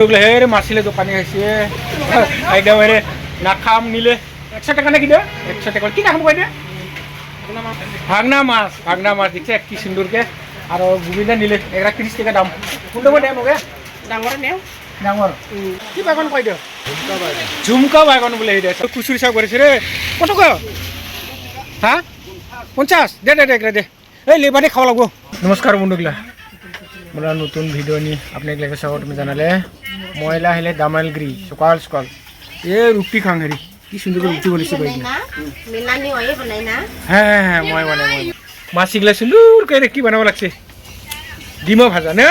হেরে মাছিলে দোকানে আছে একদম নাখাম নিলে 100 টাকা নাকি দে 100 টাকা কি নাখাম কইনে ভাগনা মাছ দেখছে কি সুন্দরকে আর গোবিন্দা নিলে 30 টাকা দাম কোনটা দে মগে ডাঙৰ নেও ডাঙৰ কি বাগান কই দে ঝুমকা বাগান বলে এই দে কুচুরি সাহ করেছে রে কত কয় হ্যাঁ 50 দে দে দে দে এই লেবারে খাওয়া লাগবো নমস্কার বন্ধুগুলা মোরা নতুন ভিডিও নি আপনাকে স্বাগত জানালে ময়লা আহিলে দামালগিরি সকাল সকাল এ রুটি খাং হেরি কি সুন্দর রুটি বলেছে ভাই মিলানি হয়ে বনাই না হ্যাঁ হ্যাঁ মই বানাই মাছিগুলা সুন্দর করে কি বানাবো লাগছে ডিমা ভাজা না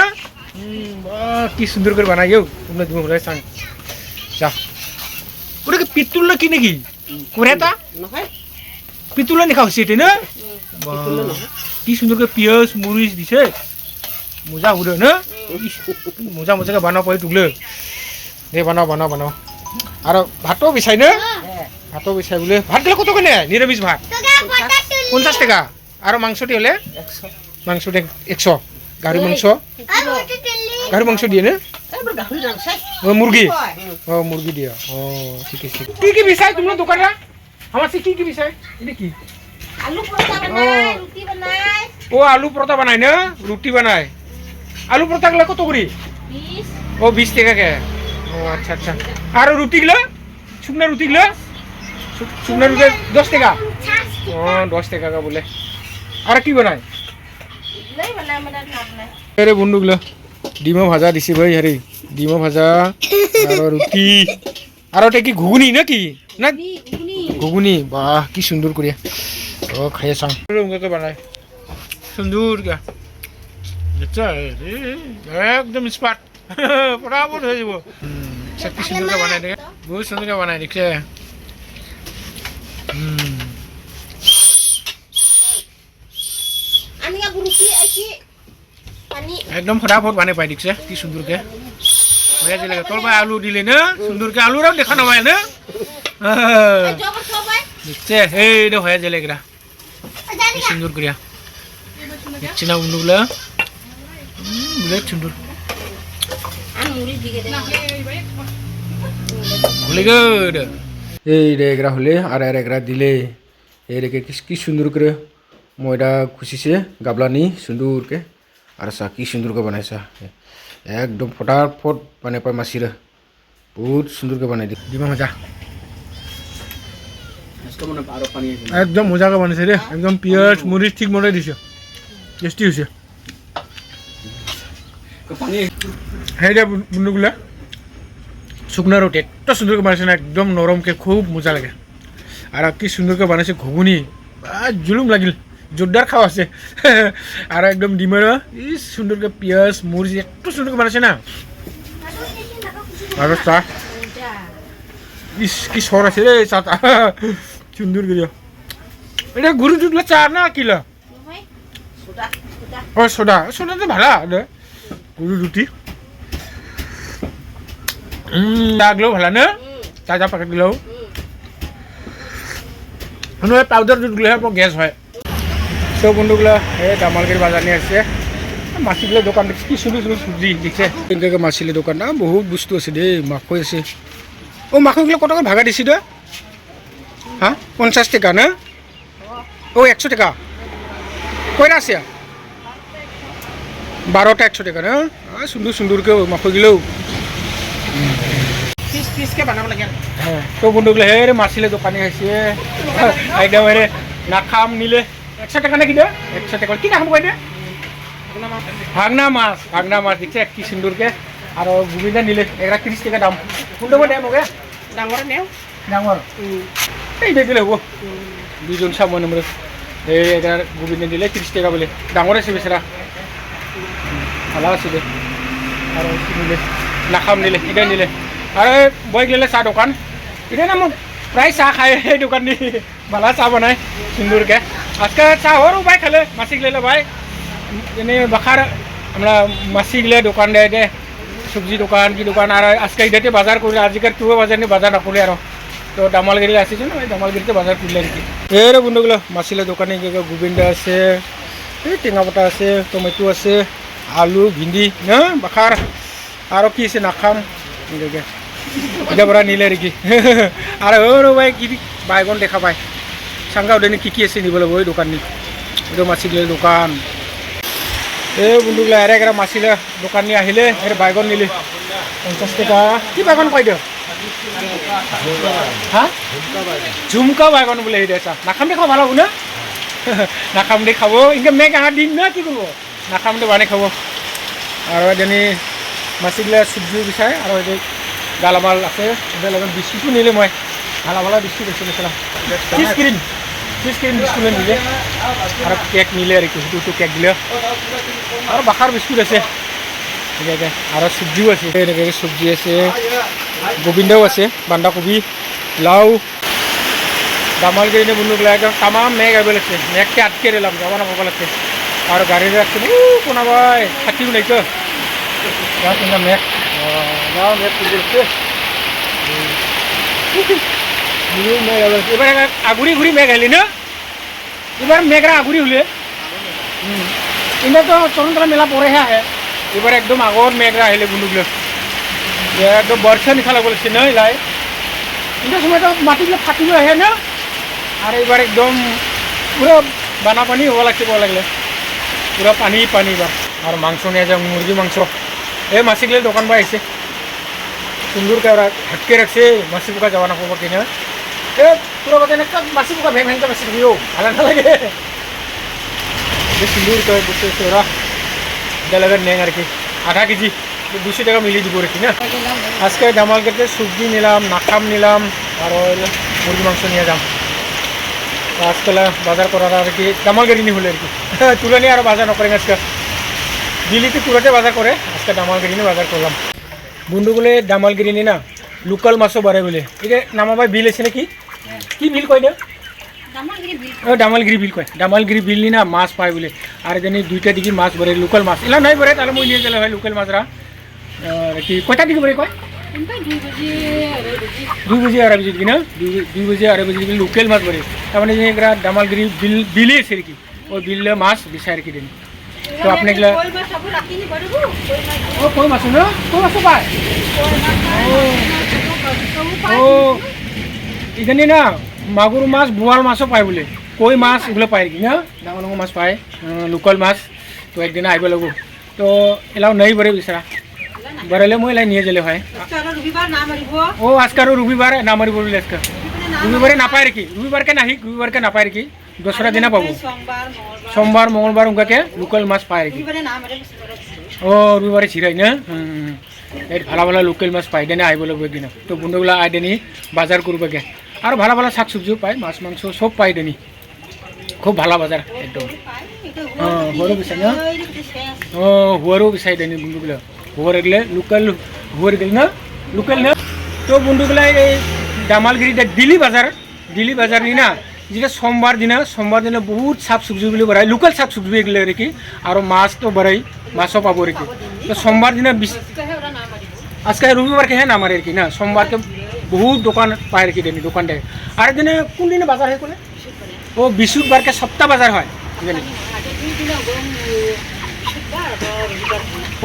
বাহ কি সুন্দর করে বানাইও তোমরা ডিমা ভাজা সাং যা ওটা কি পিতুল কি নাকি কোরেতা নহয় পিতুল নি খাওছি এটা না কি সুন্দর করে পিয়াজ মরিচ দিছে মজা উড়ে না মজা মজাকে বানাও পাই টুকলে দে বানাও বানাও বানাও আর ভাতও বিচাই না ভাতও বিচাই বলে ভাত গেলে কত কেনে নিরামিষ ভাত 50 টাকা আর মাংসটি হলে মাংসটি 100 গাড়ি মাংস দিয়ে না মুরগি ও মুরগি দিয়া ও ঠিক আছে কি বিচাই তোমরা দোকানে আমার কি বিচাই এটা কি আলু পরোটা বানাই রুটি বানাই ও আলু পরোটা বানাই না রুটি বানাই আলু পরোটা গুলো কত করে 20 ও 20 টাকা কে ও আচ্ছা আচ্ছা আর রুটি গুলো শুকনা রুটি 10 টাকা ও 10 টাকা কা বলে আর কি বানায় নাই বানাই মানে না বানাই আরে বন্ধুগুলো ডিমা ভাজা দিছি ভাই আরে ডিমা ভাজা আর রুটি আর ওটা কি ঘুগনি নাকি না ঘুগনি বাহ কি সুন্দর করে ও খাইয়ে সাং রঙকে বানায় সুন্দর কা দেখছো একদম স্পাট বরাবর হয়ে যাব কি সুন্দর করে বানায় দেখে বহুত সুন্দর করে বানায় দেখছে আমি রুটি আইছি পানি একদম ফটাফট বানাই পাই দেখছে কি সুন্দর কে হয়ে গেলে তোর ভাই আলু দিলে না সুন্দর কে আলুরাও দেখা না ভাই না জবর সবাই দেখছে এই হয়ে গেলে এগুলা কি সুন্দর করিয়া দেখছি না বন্ধুগুলা বুঝে সুন্দর আমি মুড়ি দিকে দে হলে গড এই রে এগরা হলে আর এগরা দিলে এই রেখে কি সুন্দর করে ময়দা খুশিছে গাবলানি সুন্দর কে আর সা কি সুন্দর করে বানাইছা একদম ফটাফট বানাই পাই মাছিরা বহুত সুন্দর করে বানাই দিমা মজা একদম মজাকে বানাইছে রে একদম পিয়াজ মরিচ ঠিক মনে দিছে টেস্টি হয়েছে হ্যাঁ রে বন্ধুগুলা শুকনা রুটি এত সুন্দর করে বানাইছে না একদম নরমকে খুব মজা লাগে আর কি সুন্দর করে বানাইছে ঘুগুনি জুলুম লাগিল জোরদার খাওয়া আছে আর একদম ডিমের সুন্দর করে পিঁয়াজ মরিচ এত সুন্দর করে বানাইছে না আর চা ইস কি সর আছে রে চাটা সুন্দর করে এটা গুরু দুধলা চা না কিলা নহয় সোডা ও সোডা তো ভালো গুরু রুটি লাগলেও ভালো না চা প্যাকেট গুলোও পাউডার দুধগুলো গ্যাস হয় তো বন্ধুগুলো এই দামালগিরি বাজার নিয়ে আসছে মাছিগুলো দোকান দেখছি কি সুন্দর সুন্দর সবজি দেখছে মাছিলের দোকান না বহুত বস্তু আছে দেই মাখৈ আছে ও মাখৈগুলো কত করে ভাগা দিছি দে হ্যাঁ 50 টাকা না ও 100 টাকা কয়টা আছে 12টা 100 টাকা না সুন্দর সুন্দর করে মাখৈগুলো পিসকে বানাব লাগে হ্যাঁ তো বন্ধুগুলো হেরে মাছিলের দোকানে আসছে একদম নাখাম নিলে 100 টাকা নাকি দে 100 টাকা কি নাখাম কইনে ভাগনা মাছ দেখছে কি সুন্দরকে আর গোবিন্দা নিলে 30 টাকা দাম কোনটা দে মগে ডাঙৰ নেও ডাঙৰ এই দিলে হবো দুজন সামনে আমরা এই এটার গোবিন্দা নিলে 30 টাকা বলে ডাঙর আছে বেচারা ভালো আছে দে আর নিলে নাখাম নিলে এটা নিলে আরে বই গেলে চা দোকান এটা না মোক প্রায় চা খায় এই দোকান নি ভালো চা বানায় সুন্দরকে আজকে চা হরও ভাই খালে মাছি গেলে ভাই এনে বাখার আমরা মাছি গেলে দোকান দেয় দে সবজি দোকান কি দোকান আর আজকে এটাতে বাজার করলে আজকের টুয়ে বাজার নিয়ে বাজার না করলে আর তো দামালগিরি আসিছে না ওই দামালগিরিতে বাজার করলে আর কি এর বন্ধুগুলো মাছিলের দোকানে গোবিন্দা আছে এই টেঙা পাতা আছে টমেটো আছে আলু ভিন্ডি না বাখার আরও কি আছে নাখাম এটা পৰা নিলে আর কি আর ও ভাই কি বাইগন দেখা পায় সাংগা ওদের কি আছে নিব লাগবে ওই দোকান নি এটা মাছিগুলোর দোকান এই বন্ধুগুলো এরা এরা মাছিলা দোকান নিয়ে আহিলে এর বাইগন নিলে 50 টাকা কি বাইগন কয় দিও হ্যাঁ ঝুমকা বাইগন বলে এই দেছা নাখাম দে খাওয়া ভালো হবো না নাখাম দে খাবো ইনকে মেঘ আহার দিন না কি করবো নাখাম দে বানাই খাবো আর এদিনে মাছিগুলা চব্জি বিচাৰে আৰু এই গালামাল আছে এদের লগত বিস্কুটো নিলে মই ভালো ভালো বিস্কুট আছে দেখলাম চিজ ক্রিম বিস্কুট নিলে আর কেক নিলে আর কি দুটো কেক দিলে আর বাখার বিস্কুট আছে ঠিক আছে আর সবজিও আছে এনেকে সবজি আছে গোবিন্দাও আছে বান্ধাকবি লাউ দামালগিরি বন্ধুগুলো একদম তামাম মেঘ আইব লাগছে মেঘকে আটকে দিলাম যাওয়া না পাব লাগছে আর গাড়ি রাখছে কোনা ভাই থাকিও নাই তো মেঘ মেঘ করছে এবার আগুড়ি ঘুরি মেঘ আইলি না এবার মেঘরা আগুড়ি হলে এটা তো তরুণতলা মেলা পরেহে আহে এবার একদম আগর মেঘরা আহিলে বন্ধুগুলো একদম বর্ষা নিশা লাগব লাগছে না এলাই এটা সময় তো মাটিগুলো ফাটিব আহে না আর এবার একদম পুরো বানা পানি হওয়া লাগছে লাগলে পুরো পানি পানি এবার আর মাংস নিয়ে যাও মুরগি মাংস এই মাছিগুলো দোকান বা আইছে সুন্দর করে ওরা হাটকে রাখছে মাছি পোকা যাওয়া না পাবো কিনা এ পুরো কথা মাছি পোকা ভেঙে ভেঙে মাছি দিও ভালো না লাগে সুন্দর করে বসে ওরা এটা লাগে নেই আর কি আধা কেজি 200 টাকা মিলিয়ে দিব আর কি না আজকে দামালগিরিতে সবজি নিলাম নাখাম নিলাম আর মুরগি মাংস নিয়ে যাম আজকাল বাজার করার আর কি দামালগিরি নি হলে আর কি তুলে নিয়ে আর বাজার নকরেন আজকে দিল্লিতে তুলাতে বাজার করে আজকে দামালগিরি নিয়ে বাজার করলাম বন্ধুগুলো দামালগিরি নি না লোকাল মাছও বাড়ে বলে এটা নামাবাই বিল আছে নাকি কি বিল কয় না দামালগিরি বিল কয় দামালগিরি বিল নি না মাছ পায় বলে আর এখানে 2টা দিকে মাছ ভরে লোকাল মাছ এলা নাই ভরে তাহলে মই নিয়ে গেলে হয় লোকাল মাছরা কি কয়টা দিকে ভরে কয় 2 বাজে 2:30 বাজে কিনা 2 বাজে 2:30 বাজে লোকাল মাছ ভরে তার মানে এগুলা দামালগিরি বিলে আছে আর কি ওই বিলে মাছ বিচার আর কি দেন তো আপনি এগুলা ও কই মাছ না কই মাছ পায় ও এখানে না মাগুর মাছ বোয়াল মাছও পায় বলে কই মাছ এগুলো পায় কি না ডাঙর ডাঙর মাছ পায় লোকাল মাছ তো একদিন আইব লাগব তো এলাও নেই বরে বিচারা বরেলে মই এলাই নিয়ে গেলে হয় ও আজকে আর রবিবার না মারিব বলে আজকে রবিবারে না পায় আর কি রবিবারকে না পায় আর কি দোসরা দিনা পাবো সোমবার মঙ্গলবার উনকাকে লোকাল মাছ পায় আর কি ও রবিবারে ছিড়াই না এই ভালো ভালো লোকাল মাছ পাই দেনে আইব লাগবে একদিন তো বন্ধুগুলা আই দেনি বাজার করবে আর ভালো ভালো শাক সবজিও পায় মাছ মাংস সব পাই দেনি খুব ভালো বাজার একদম হুয়ারও বিচাই না হুয়ারও বিচাই দেনি বন্ধুগুলা হুয়ার এগুলো লোকাল হুয়ার গেল না লোকাল না তো বন্ধুগুলা এই দামালগিরিটা দিল্লি বাজার নি না যেটা সোমবার দিনে বহুত শাক সবজিগুলো বাড়ায় লোকাল শাক সবজি এগুলো আর কি আর মাছ তো বাড়াই মাছও পাবো আর কি তো সোমবার দিনে আজকে রবিবারকে হ্যাঁ নামারে আর কি না সোমবারকে বহুত দোকান পায় আর কি দেনি দোকান দেয় আর একদিনে কোন দিনে বাজার হয় কোনে ও বৃহস্পতিবারকে সপ্তাহ বাজার হয় জানি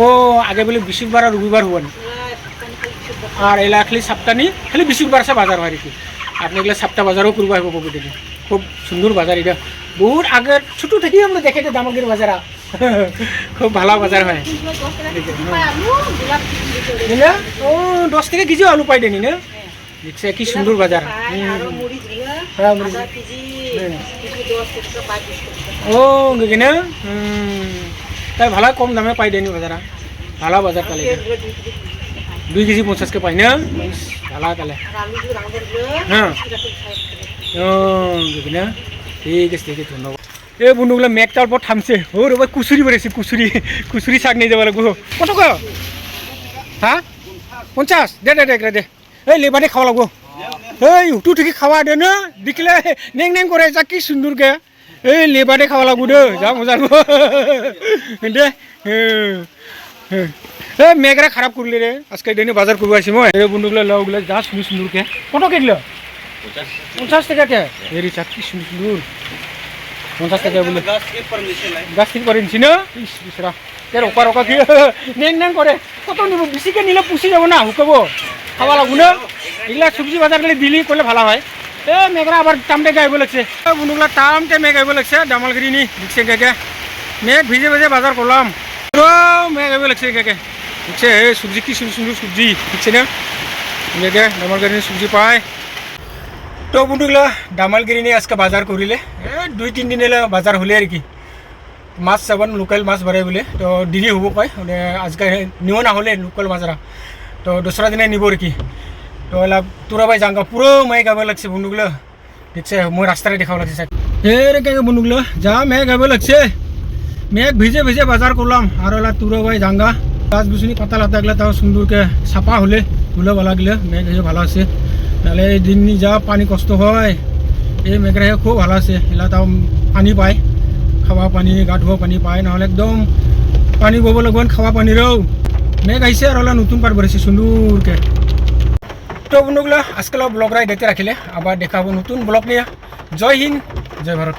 ও আগে বলে বৃহস্পতিবার আর রবিবার হবো না আর এলা খালি সপ্তাহ নি খালি বৃহস্পতিবার সে বাজার হয় আর কি আপনি এগুলো সপ্তাহ বাজারও করবো আসবো পাবো দেখি খুব সুন্দর বাজার এটা বহুত আগের ছোটো থেকেই আমরা দেখে যে দামালগিরি বাজার খুব ভালো বাজার হয় ও 10 টাকা কেজি আলু পাই দেনি না দেখছে কি সুন্দর বাজার ও দেখি না তাই ভালো কম দামে পাই দেনি বাজার ভালো বাজার তাহলে 2 কেজি 50 কে পাই না ভালো তাহলে হ্যাঁ ও দেখি না ঠিক আছে ধন্যবাদ এই বন্ধুগুলো মেঘটার পর থামছে ও রে ভাই কুচুরি বেড়েছে কুচুরি শাক নিয়ে যাবো লাগবো কত ক হ্যাঁ 50 দে এই লেবারে খাওয়া লাগবো এই উঠু ঠিকই খাওয়া দে না দেখলে নেং করে যা কি সুন্দর কে এই লেবারে খাওয়া লাগবো দে যা মজা দে এই মেঘরা খারাপ করলে রে আজকে দিনে বাজার করবো আসি মই এই বন্ধুগুলো লগগুলো যা সুন্দর কে কত কে দিল 50 টাকা কে এই চাক কি সুন্দর 50 টাকা বলে গাছ থেকে পারিনছি না বিশরা রকা রকা কি নেং নেং করে কত নিব বেশিকে নিলে পুষি যাব না শুকাব খাওয়া লাগবো না এগুলা সবজি বাজার গেলে দিলি করলে ভালো হয় এ মেঘরা আবার টামটে গাইব লাগছে বন্ধুগুলা টামটে মেঘ আইব লাগছে দামালগিরি নি দেখছে কে মেঘ ভিজে ভিজে বাজার করলাম পুরো মেঘ আইব লাগছে কে দেখছে এই সবজি কি সুন্দর সবজি দেখছে না কে দামালগিরি সবজি পায় তো বন্ধুগুলা দামালগিরি নিয়ে আজকে বাজার করিলে 2-3 দিন এলে বাজার হলে আর কি মাছ চাবান লোকাল মাছ বাড়াই বলে তো দেরি হব কয় মানে আজকে নিও না হলে লোকাল মাছরা তো দোসরা দিনে নিব আর কি তো এলা তোরা ভাই জাঙ্গা পুরো মাই গাব লাগছে বন্ধুগুলো দেখছে মই রাস্তায় দেখাব লাগছে স্যার রে কে বন্ধুগুলো যা মেঘ গাব লাগছে মেঘ ভিজে ভিজে বাজার করলাম আর এলা তোরা ভাই জাঙ্গা গাছ গুছনি পাতা লাতা গেলে তাও সুন্দরকে সাফা হলে তুলে ভালো গেলে মেঘ এসে ভালো আছে নাহলে এই দিন যা পানি কষ্ট হয় এই মেঘরা খুব ভালো আছে এলা তাও পানি পায় খাওয়া পানি গা ধোৱা পানী পায় নহ'লে একদম পানী বব লাগব খাওয়া পানীরেও মেঘ আহিছে আর নতুন পার বেড়েছে সুন্দরকে তো বন্ধুগুলো আজকাল ব্লগরা দেখতে রাখিলে আবার দেখা হবো নতুন ব্লগ নিয়ে জয় হিন্দ জয় ভারত